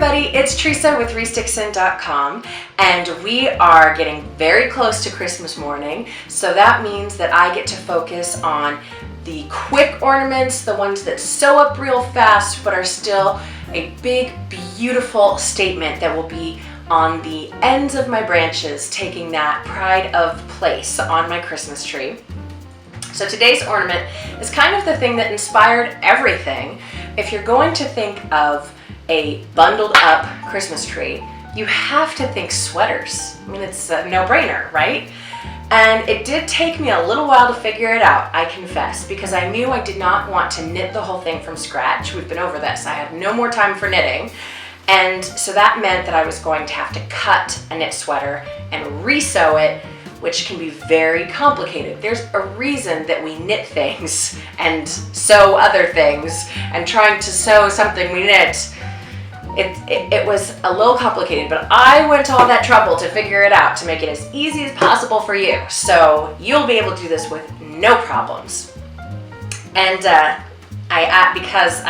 everybody, it's Teresa with restixin.com, and we are getting very close to Christmas morning, so that means that I get to focus on the quick ornaments, the ones that sew up real fast but are still a big, beautiful statement that will be on the ends of my branches, taking that pride of place on my Christmas tree. So today's ornament is kind of the thing that inspired everything. If you're going to think of a bundled up Christmas tree, you have to think sweaters. I mean, it's a no-brainer, right? And it did take me a little while to figure it out, I confess, because I knew I did not want to knit the whole thing from scratch. We've been over this. I had no more time for knitting. And so that meant that I was going to have to cut a knit sweater and re-sew it, which can be very complicated. There's a reason that we knit things and sew other things, and trying to sew something we knit, it was a little complicated, but I went to all that trouble to figure it out to make it as easy as possible for you. So you'll be able to do this with no problems. And because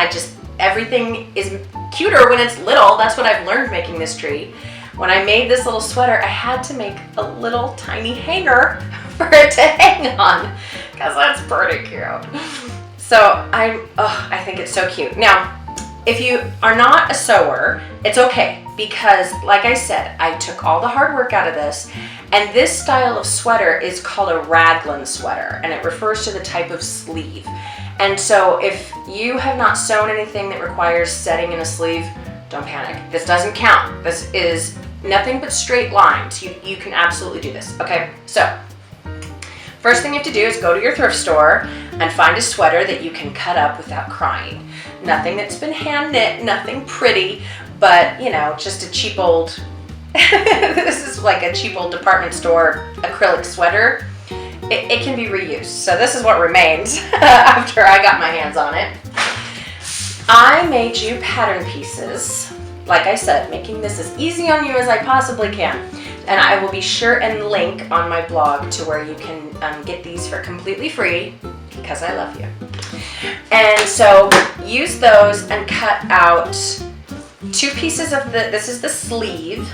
everything is cuter when it's little. That's what I've learned making this tree. When I made this little sweater, I had to make a little tiny hanger for it to hang on, because that's pretty cute. So I think it's so cute. Now, if you are not a sewer, it's okay, because like I said, I took all the hard work out of this, and this style of sweater is called a raglan sweater, and it refers to the type of sleeve. And so if you have not sewn anything that requires setting in a sleeve, don't panic. This doesn't count. This is nothing but straight lines. You can absolutely do this. Okay, so first thing you have to do is go to your thrift store and find a sweater that you can cut up without crying. Nothing that's been hand knit, nothing pretty, but just a cheap old, this is like a cheap old department store acrylic sweater. It can be reused. So this is what remains after I got my hands on it. I made you pattern pieces, like I said, making this as easy on you as I possibly can. And I will be sure and link on my blog to where you can get these for completely free, because I love you. And so use those and cut out 2 pieces of this is the sleeve,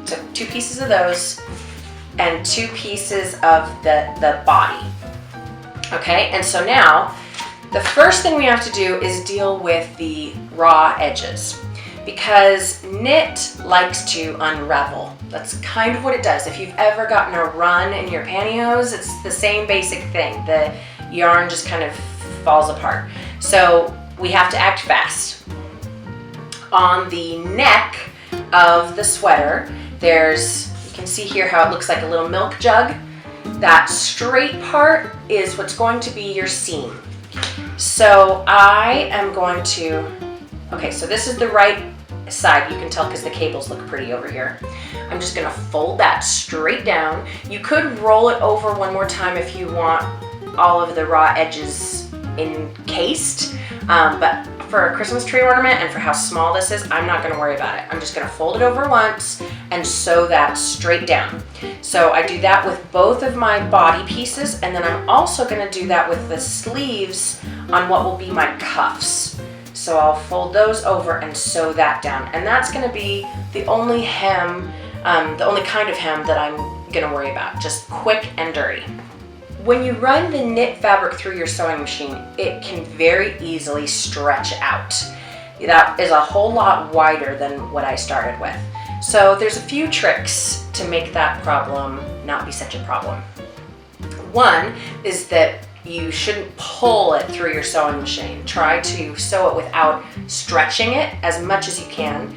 so 2 pieces of those and 2 pieces of the body. Okay, and so now the first thing we have to do is deal with the raw edges, because knit likes to unravel. That's kind of what it does. If you've ever gotten a run in your pantyhose, it's the same basic thing. The yarn just kind of falls apart. So we have to act fast. On the neck of the sweater, you can see here how it looks like a little milk jug. That straight part is what's going to be your seam. So I am going to, okay, so this is the right side. You can tell because the cables look pretty over here. I'm just going to fold that straight down. You could roll it over one more time if you want all of the raw edges encased, but for a Christmas tree ornament and for how small this is, I'm not going to worry about it. I'm just going to fold it over once and sew that straight down. So I do that with both of my body pieces, and then I'm also going to do that with the sleeves on what will be my cuffs. So I'll fold those over and sew that down, and that's going to be the only hem, the only kind of hem that I'm going to worry about, just quick and dirty. When you run the knit fabric through your sewing machine, it can very easily stretch out. That is a whole lot wider than what I started with. So there's a few tricks to make that problem not be such a problem. One is that you shouldn't pull it through your sewing machine. Try to sew it without stretching it as much as you can.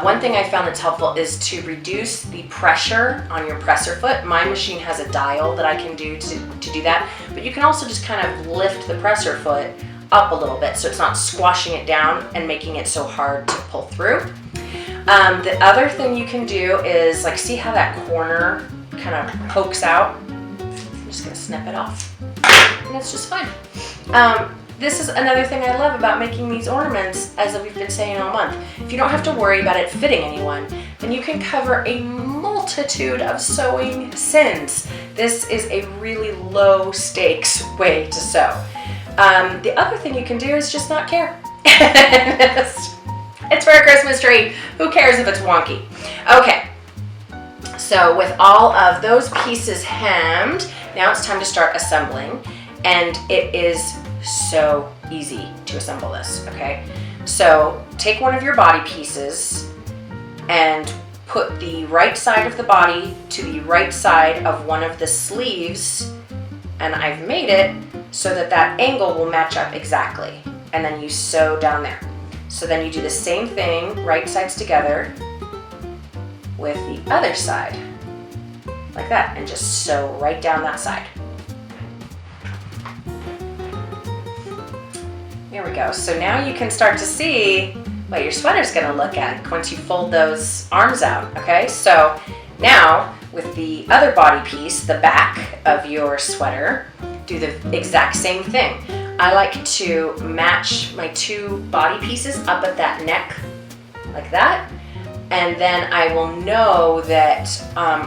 One thing I found that's helpful is to reduce the pressure on your presser foot. My machine has a dial that I can do to do that, but you can also just kind of lift the presser foot up a little bit so it's not squashing it down and making it so hard to pull through. The other thing you can do is, like, see how that corner kind of pokes out? I'm just gonna snip it off, and it's just fine. This is another thing I love about making these ornaments, as we've been saying all month. If you don't have to worry about it fitting anyone, then you can cover a multitude of sewing sins. This is a really low stakes way to sew. The other thing you can do is just not care. It's for a Christmas tree. Who cares if it's wonky? Okay, so with all of those pieces hemmed, now it's time to start assembling. And it is so easy to assemble this, okay? So take one of your body pieces and put the right side of the body to the right side of one of the sleeves, and I've made it so that that angle will match up exactly. And then you sew down there. So then you do the same thing, right sides together, with the other side, like that, and just sew right down that side. There we go. So now you can start to see what your sweater's gonna look like once you fold those arms out, okay? So now with the other body piece, the back of your sweater, do the exact same thing. I like to match my two body pieces up at that neck, like that, and then I will know that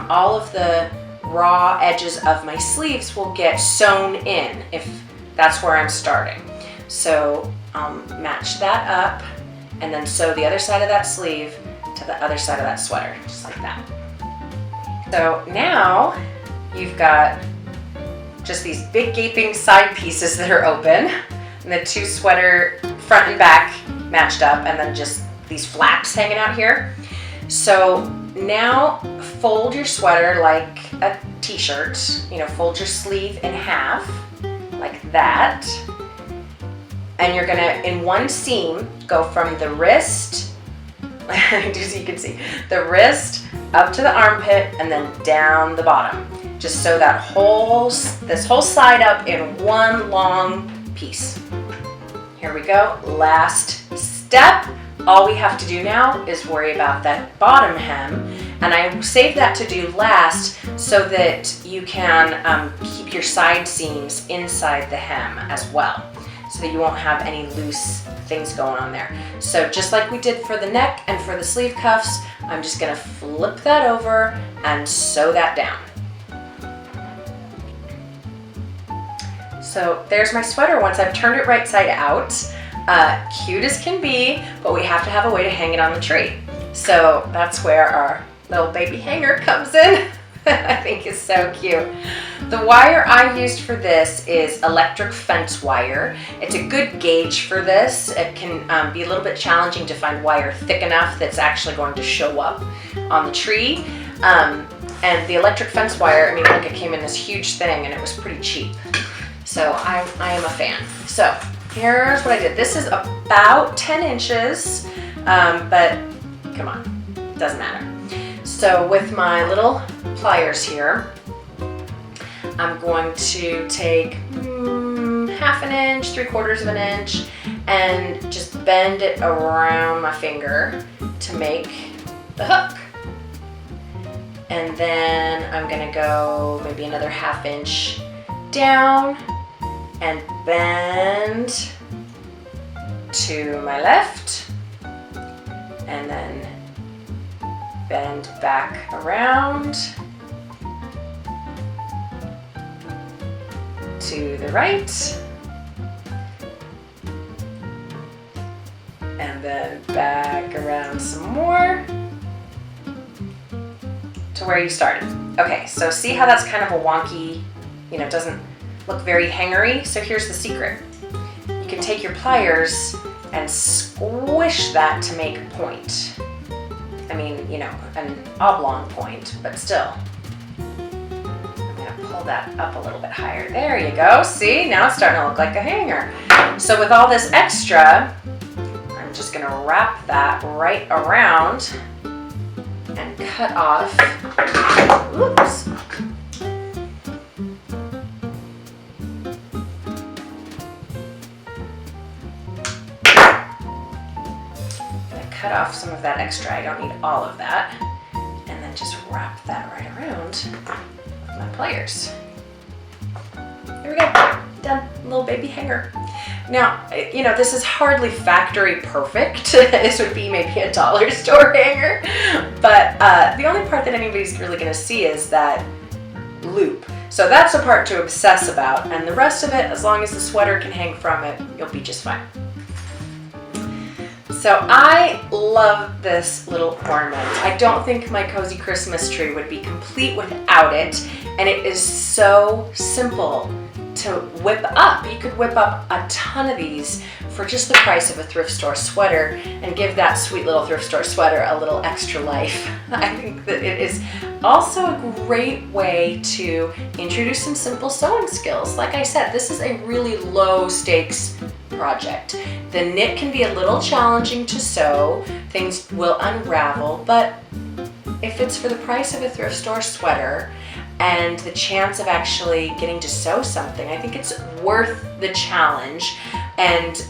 all of the raw edges of my sleeves will get sewn in if that's where I'm starting. So match that up and then sew the other side of that sleeve to the other side of that sweater, just like that. So now you've got just these big gaping side pieces that are open, and the two sweater front and back matched up, and then just these flaps hanging out here. So now fold your sweater like a t-shirt, you know, fold your sleeve in half like that. And you're gonna, in one seam, go from the wrist, just so you can see, the wrist up to the armpit and then down the bottom. Just sew that this whole side up in one long piece. Here we go, last step. All we have to do now is worry about that bottom hem. And I saved that to do last so that you can keep your side seams inside the hem as well, so that you won't have any loose things going on there. So just like we did for the neck and for the sleeve cuffs, I'm just gonna flip that over and sew that down. So there's my sweater once I've turned it right side out. Cute as can be, but we have to have a way to hang it on the tree. So that's where our little baby hanger comes in. I think it's so cute. The wire I used for this is electric fence wire. It's a good gauge for this. It can be a little bit challenging to find wire thick enough that's actually going to show up on the tree. And the electric fence wire, I mean, look, it came in this huge thing and it was pretty cheap. So I am a fan. So here's what I did. This is about 10 inches, but come on, doesn't matter. So with my little pliers here, I'm going to take half an inch, 3/4 of an inch, and just bend it around my finger to make the hook. And then I'm gonna go maybe another ½ inch down and bend to my left, and then bend back around to the right, and then back around some more to where you started. Okay, so see how that's kind of a wonky, you know, doesn't look very hangery? So here's the secret. You can take your pliers and squish that to make a point. I mean, you know, an oblong point, but still. I'm gonna pull that up a little bit higher. There you go. See, now it's starting to look like a hanger. So with all this extra, I'm just gonna wrap that right around and cut off. Oops. Cut off some of that extra. I don't need all of that. And then just wrap that right around with my pliers. There we go. Done. Little baby hanger. Now, you know, this is hardly factory perfect. This would be maybe a dollar store hanger. But the only part that anybody's really going to see is that loop. So that's the part to obsess about. And the rest of it, as long as the sweater can hang from it, you'll be just fine. So I love this little ornament. I don't think my cozy Christmas tree would be complete without it, and it is so simple to whip up. You could whip up a ton of these for just the price of a thrift store sweater and give that sweet little thrift store sweater a little extra life. I think that it is also a great way to introduce some simple sewing skills. Like I said, this is a really low stakes project. The knit can be a little challenging to sew. Things will unravel, but if it's for the price of a thrift store sweater and the chance of actually getting to sew something, I think it's worth the challenge. And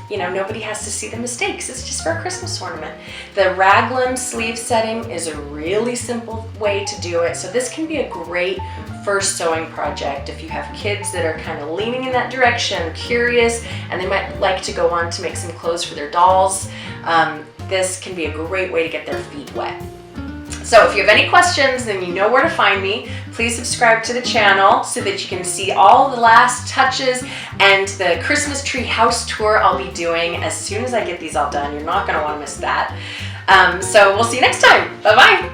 nobody has to see the mistakes. It's just for a Christmas ornament. The raglan sleeve setting is a really simple way to do it. So this can be a great first sewing project if you have kids that are kind of leaning in that direction, curious, and they might like to go on to make some clothes for their dolls. This can be a great way to get their feet wet. So if you have any questions, then you know where to find me. Please subscribe to the channel so that you can see all the last touches and the Christmas tree house tour I'll be doing as soon as I get these all done. You're not going to want to miss that. So we'll see you next time. Bye-bye.